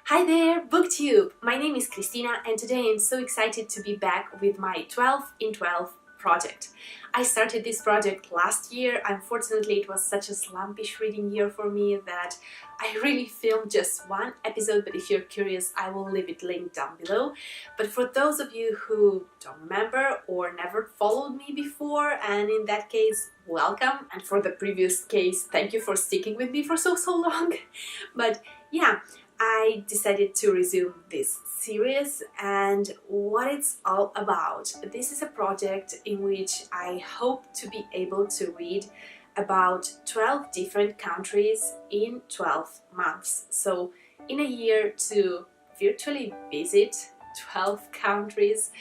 Hi there, BookTube! My name is Christina and today I'm so excited to be back with my 12 in 12 project. I started this project last year. Unfortunately, it was such a slumpish reading year for me that I really filmed just one episode, but if you're curious, I will leave it linked down below. But for those of you who don't remember or never followed me before, and in that case, welcome. And for the previous case, thank you for sticking with me for so long. But yeah, I decided to resume this series and what it's all about. This is a project in which I hope to be able to read about 12 different countries in 12 months. So in a year to virtually visit 12 countries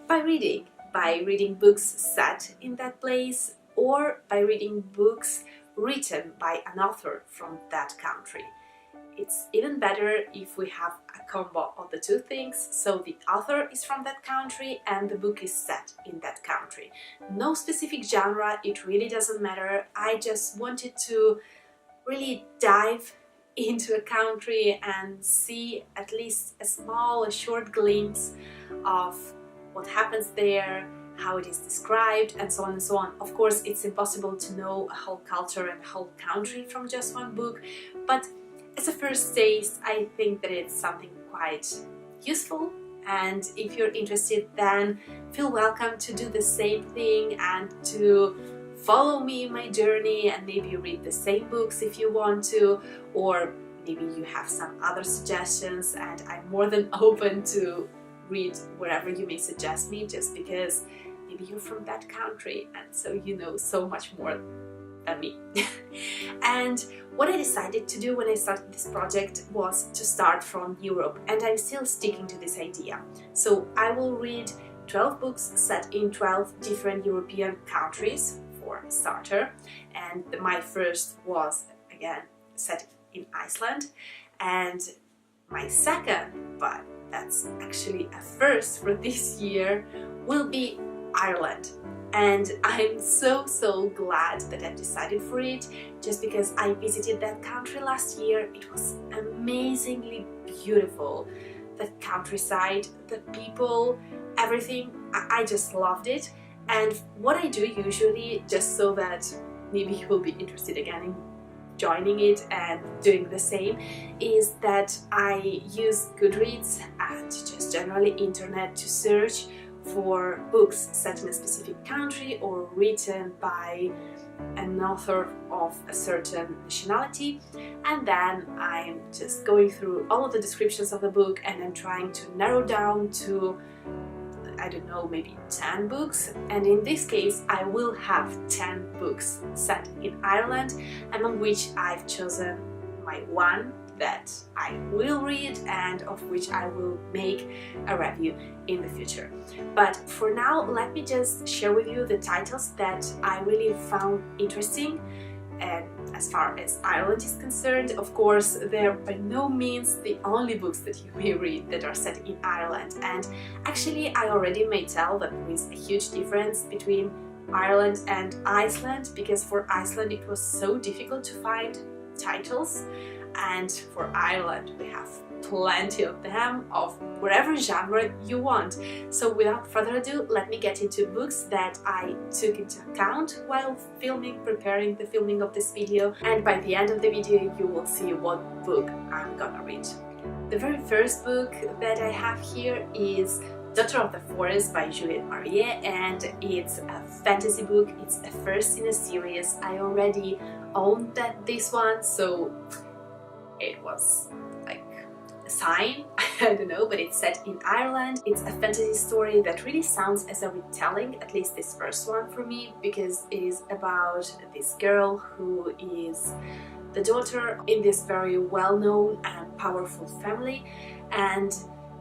by reading books set in that place or by reading books written by an author from that country. It's even better if we have a combo of the two things, so the author is from that country and the book is set in that country. No specific genre, it really doesn't matter. I just wanted to really dive into a country and see at least a short glimpse of what happens there, how it is described, and so on and so on. Of course, it's impossible to know a whole culture and a whole country from just one book, but as a first taste, I think that it's something quite useful, and if you're interested, then feel welcome to do the same thing and to follow me in my journey and maybe read the same books if you want to, or maybe you have some other suggestions, and I'm more than open to read wherever you may suggest me, just because maybe you're from that country and so you know so much more than me. And what I decided to do when I started this project was to start from Europe, and I'm still sticking to this idea. So I will read 12 books set in 12 different European countries for a starter, and my first was again set in Iceland, and my second, but that's actually a first for this year, will be Ireland. And I'm so glad that I decided for it, just because I visited that country last year. It was amazingly beautiful. The countryside, the people, everything, I just loved it. And what I do usually, just so that maybe you will be interested again in joining it and doing the same, is that I use Goodreads and just generally internet to search for books set in a specific country or written by an author of a certain nationality, and then I'm just going through all of the descriptions of the book and I'm trying to narrow down to, I don't know, maybe 10 books. And in this case I will have 10 books set in Ireland, among which I've chosen my one that I will read and of which I will make a review in the future. But for now, let me just share with you the titles that I really found interesting. And as far as Ireland is concerned, of course, they're by no means the only books that you may read that are set in Ireland. And actually, I already may tell that there is a huge difference between Ireland and Iceland, because for Iceland it was so difficult to find titles, and for Ireland we have plenty of them, of whatever genre you want. So without further ado, let me get into books that I took into account while preparing the filming of this video, and by the end of the video you will see what book I'm gonna read. The very first book that I have here is Daughter of the Forest by Juliette Marie, and it's a fantasy book. It's a first in a series. I already owned this one, so it was like a sign, I don't know, but it's set in Ireland. It's a fantasy story that really sounds as a retelling, at least this first one for me, because it is about this girl who is the daughter in this very well-known and powerful family, and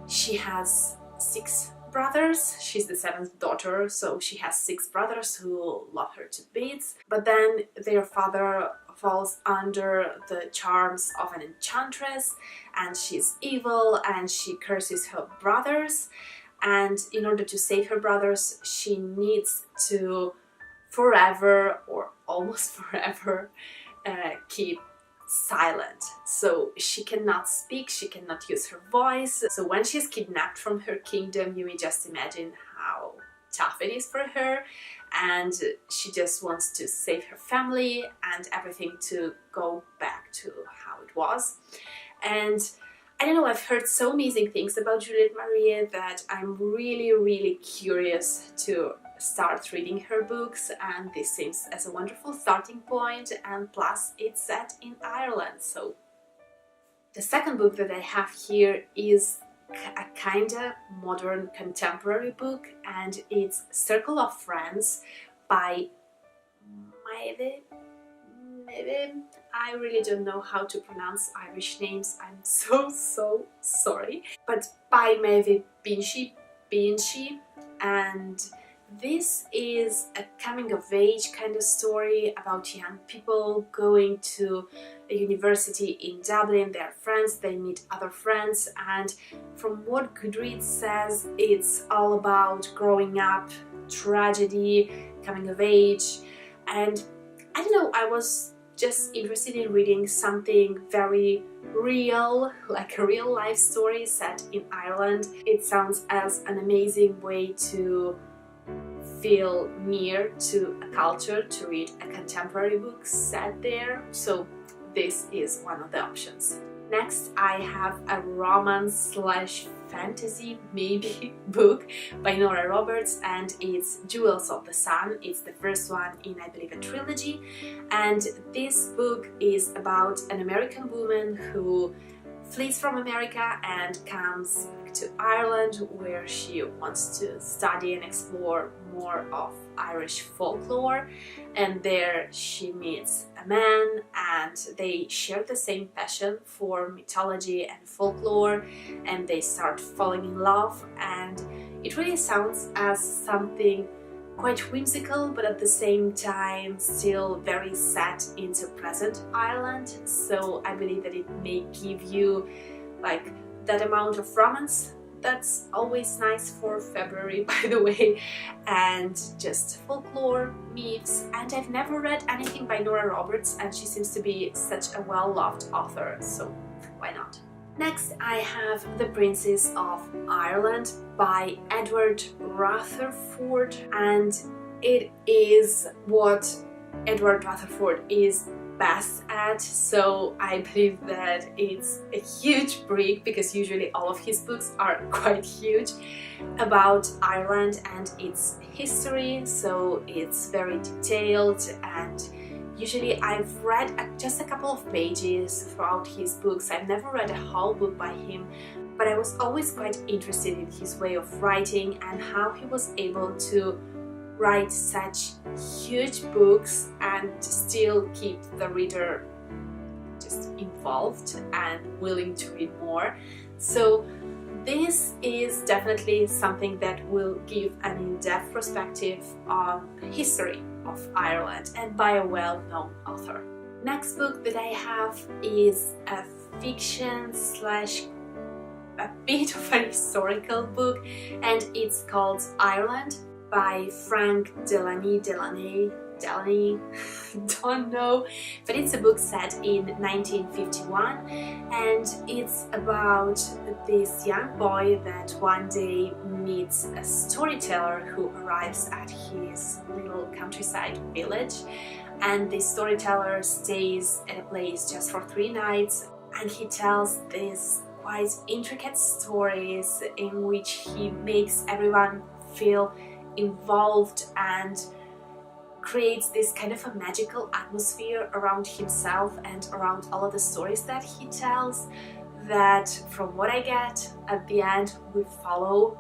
she has 6 brothers. She's the 7th daughter, so she has 6 brothers who love her to bits, but then their father falls under the charms of an enchantress, and she's evil and she curses her brothers, and in order to save her brothers she needs to forever, or almost forever, keep silent, so she cannot speak, she cannot use her voice. So when she's kidnapped from her kingdom, you may just imagine how tough it is for her, and she just wants to save her family and everything to go back to how it was. And I don't know, I've heard so amazing things about Juliette Marie that I'm really curious to start reading her books, and this seems as a wonderful starting point, and plus it's set in Ireland. So the second book that I have here is a kinda modern contemporary book, and it's Circle of Friends by Maybe. I really don't know how to pronounce Irish names, I'm so sorry. But by Maybe Binchy, and this is a coming-of-age kind of story about young people going to a university in Dublin. They're friends, they meet other friends, and from what Goodreads says, it's all about growing up, tragedy, coming of age, and I don't know, I was just interested in reading something very real, like a real life story set in Ireland. It sounds as an amazing way to feel near to a culture, to read a contemporary book set there, so this is one of the options. Next, I have a romance / fantasy maybe book by Nora Roberts, and it's Jewels of the Sun. It's the first one in, I believe, a trilogy, and this book is about an American woman who flees from America and comes to Ireland, where she wants to study and explore more of Irish folklore, and there she meets a man and they share the same passion for mythology and folklore, and they start falling in love, and it really sounds as something quite whimsical, but at the same time still very set into present Ireland. So I believe that it may give you like that amount of romance that's always nice for February, by the way, and just folklore, myths. And I've never read anything by Nora Roberts, and she seems to be such a well-loved author, so why not? Next, I have The Princes of Ireland by Edward Rutherford, and it is what Edward Rutherford is best at, so I believe that it's a huge break, because usually all of his books are quite huge, about Ireland and its history, so it's very detailed, and usually I've read just a couple of pages throughout his books. I've never read a whole book by him, but I was always quite interested in his way of writing and how he was able to write such huge books and still keep the reader just involved and willing to read more. So this is definitely something that will give an in-depth perspective on the history of Ireland, and by a well-known author. Next book that I have is a fiction / a bit of an historical book, and it's called Ireland by Frank Delaney, don't know, but it's a book set in 1951, and it's about this young boy that one day meets a storyteller who arrives at his little countryside village, and the storyteller stays at a place just for 3 nights, and he tells these quite intricate stories in which he makes everyone feel involved and creates this kind of a magical atmosphere around himself and around all of the stories that he tells, that from what I get at the end, we follow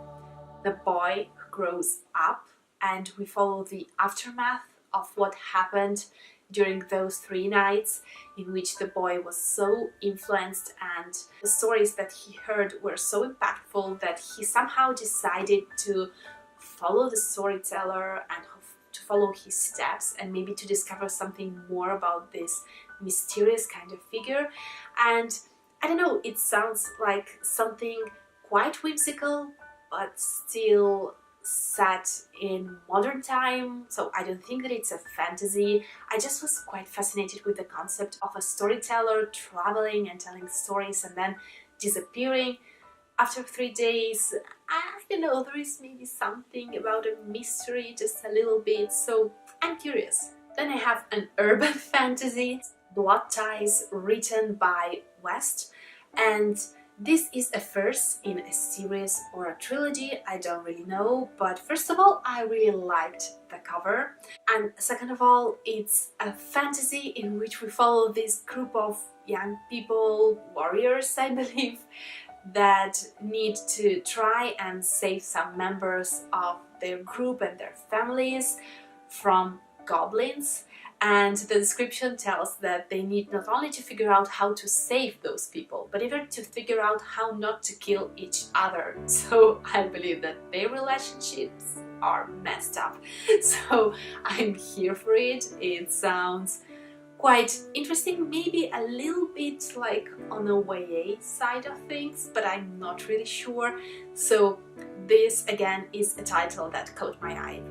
the boy who grows up, and we follow the aftermath of what happened during those 3 nights in which the boy was so influenced, and the stories that he heard were so impactful that he somehow decided to follow the storyteller and to follow his steps, and maybe to discover something more about this mysterious kind of figure. And I don't know, it sounds like something quite whimsical, but still set in modern time, so I don't think that it's a fantasy. I just was quite fascinated with the concept of a storyteller traveling and telling stories and then disappearing after 3 days. I don't know, there is maybe something about a mystery, just a little bit, so I'm curious. Then I have an urban fantasy, Blood Ties, written by West, and this is a first in a series or a trilogy, I don't really know, but first of all, I really liked the cover, and second of all, it's a fantasy in which we follow this group of young people, warriors I believe, that need to try and save some members of their group and their families from goblins. And the description tells that they need not only to figure out how to save those people, but even to figure out how not to kill each other. So I believe that their relationships are messed up. So I'm here for it. It sounds quite interesting, maybe a little bit like on a YA side of things, but I'm not really sure. So this again is a title that caught my eye.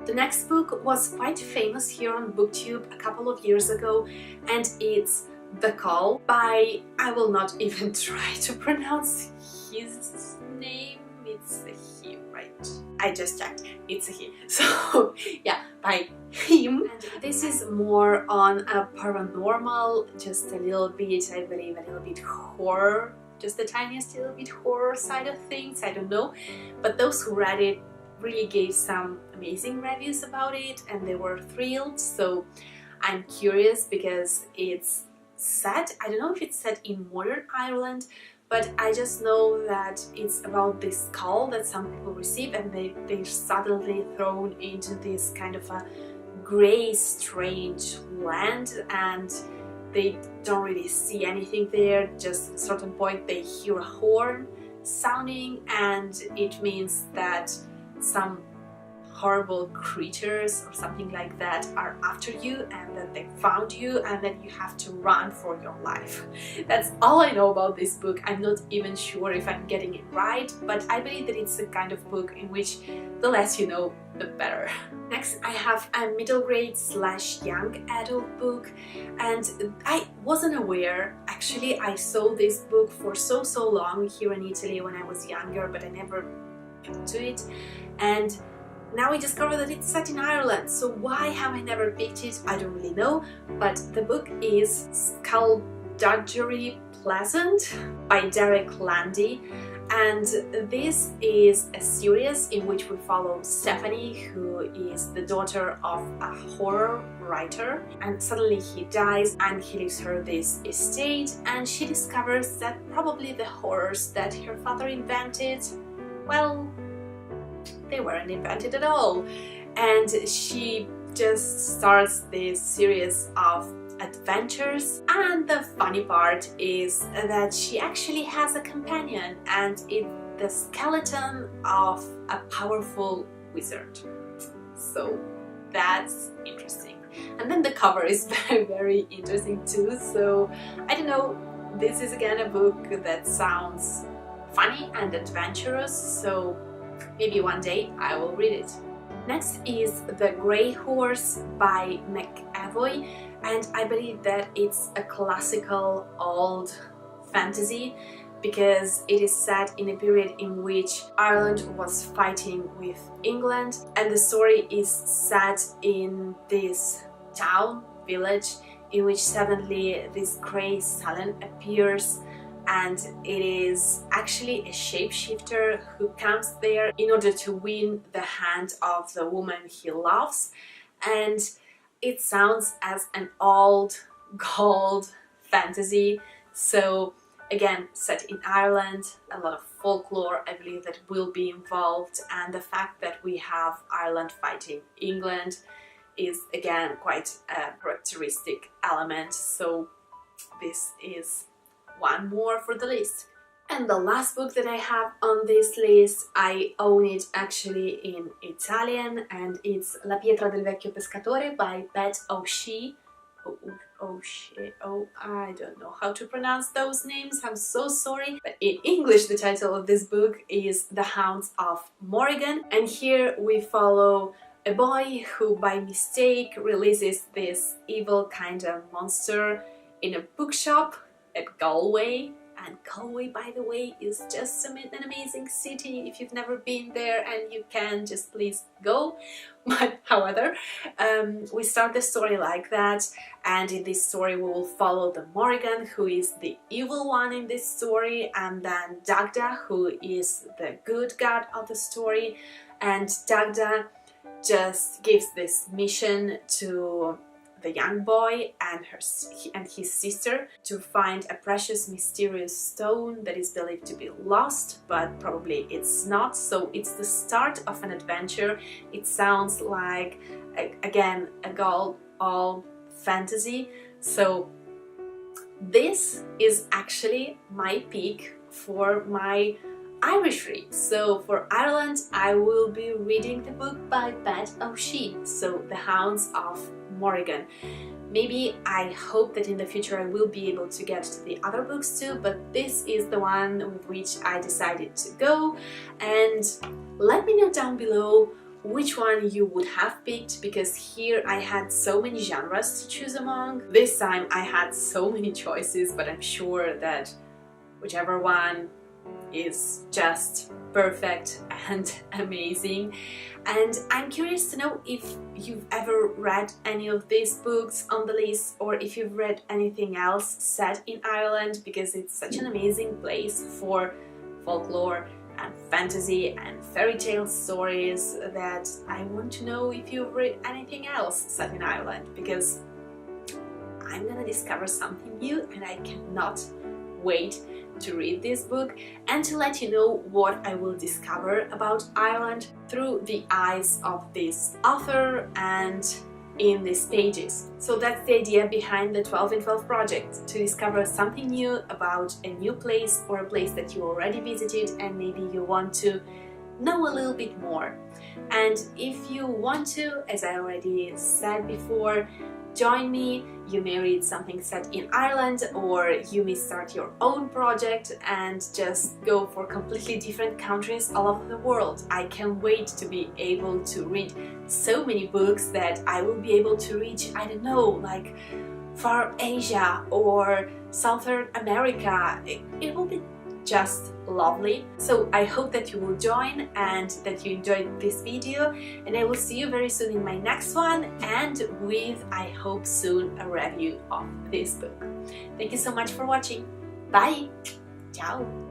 The next book was quite famous here on BookTube a couple of years ago, and it's The Call by, I will not even try to pronounce his name, it's a he, right? I just checked, it's a he. So yeah, by him. And this is more on a paranormal, just a little bit, I believe, a little bit horror, just the tiniest little bit horror side of things, I don't know. But those who read it really gave some amazing reviews about it and they were thrilled, so I'm curious because it's set, I don't know if it's set in modern Ireland, but I just know that it's about this call that some people receive and they're suddenly thrown into this kind of a grey, strange land and they don't really see anything there. Just at a certain point they hear a horn sounding and it means that some horrible creatures or something like that are after you and that they found you and that you have to run for your life. That's all I know about this book. I'm not even sure if I'm getting it right, but I believe that it's a kind of book in which the less you know, the better. Next I have a middle grade / young adult book, and I wasn't aware, actually I saw this book for so long here in Italy when I was younger, but I never got to it, and now I discover that it's set in Ireland, so why have I never picked it? I don't really know, but the book is Skullduggery Pleasant by Derek Landy, and this is a series in which we follow Stephanie, who is the daughter of a horror writer, and suddenly he dies and he leaves her this estate, and she discovers that probably the horrors that her father invented, well, they weren't invented at all, and she just starts this series of adventures. And the funny part is that she actually has a companion, and it's the skeleton of a powerful wizard, so that's interesting. And then the cover is very interesting too, so I don't know, this is again a book that sounds funny and adventurous, so maybe one day I will read it. Next is The Grey Horse by McAvoy, and I believe that it's a classical old fantasy because it is set in a period in which Ireland was fighting with England, and the story is set in this town, village, in which suddenly this grey Stalin appears, and it is actually a shapeshifter who comes there in order to win the hand of the woman he loves. And it sounds as an old gold fantasy, so again set in Ireland, a lot of folklore I believe that will be involved, and the fact that we have Ireland fighting England is again quite a characteristic element, so this is one more for the list. And the last book that I have on this list, I own it actually in Italian, and it's La pietra del vecchio pescatore by Beth O'Shea. oh shit, oh, I don't know how to pronounce those names, I'm so sorry. But in English, the title of this book is The Hounds of Morrigan, and here we follow a boy who by mistake releases this evil kind of monster in a bookshop at Galway. And Galway, by the way, is just an amazing city. If you've never been there and you can, just please go. But however, we start the story like that, and in this story we will follow the Morrigan, who is the evil one in this story, and then Dagda, who is the good god of the story. And Dagda just gives this mission to the young boy and his sister to find a precious mysterious stone that is believed to be lost, but probably it's not. So it's the start of an adventure. It sounds like again a all fantasy. So this is actually my pick for my Irish read. So for Ireland I will be reading the book by Beth O'Shea, so The Hounds of Morrigan. Maybe I hope that in the future I will be able to get to the other books too, but this is the one with which I decided to go. And let me know down below which one you would have picked, because here I had so many genres to choose among. This time I had so many choices, but I'm sure that whichever one is just perfect and amazing. And I'm curious to know if you've ever read any of these books on the list, or if you've read anything else set in Ireland, because it's such an amazing place for folklore and fantasy and fairy tale stories that I want to know if you've read anything else set in Ireland, because I'm gonna discover something new and I cannot wait to read this book and to let you know what I will discover about Ireland through the eyes of this author and in these pages. So that's the idea behind the 12 in 12 project, to discover something new about a new place or a place that you already visited and maybe you want to know a little bit more. And if you want to, as I already said before, join me. You may read something set in Ireland, or you may start your own project and just go for completely different countries all over the world. I can't wait to be able to read so many books that I will be able to reach, I don't know, like far Asia or Southern America. It will be just lovely. So I hope that you will join and that you enjoyed this video, and I will see you very soon in my next one, and with, I hope soon, a review of this book. Thank you so much for watching. Bye! Ciao!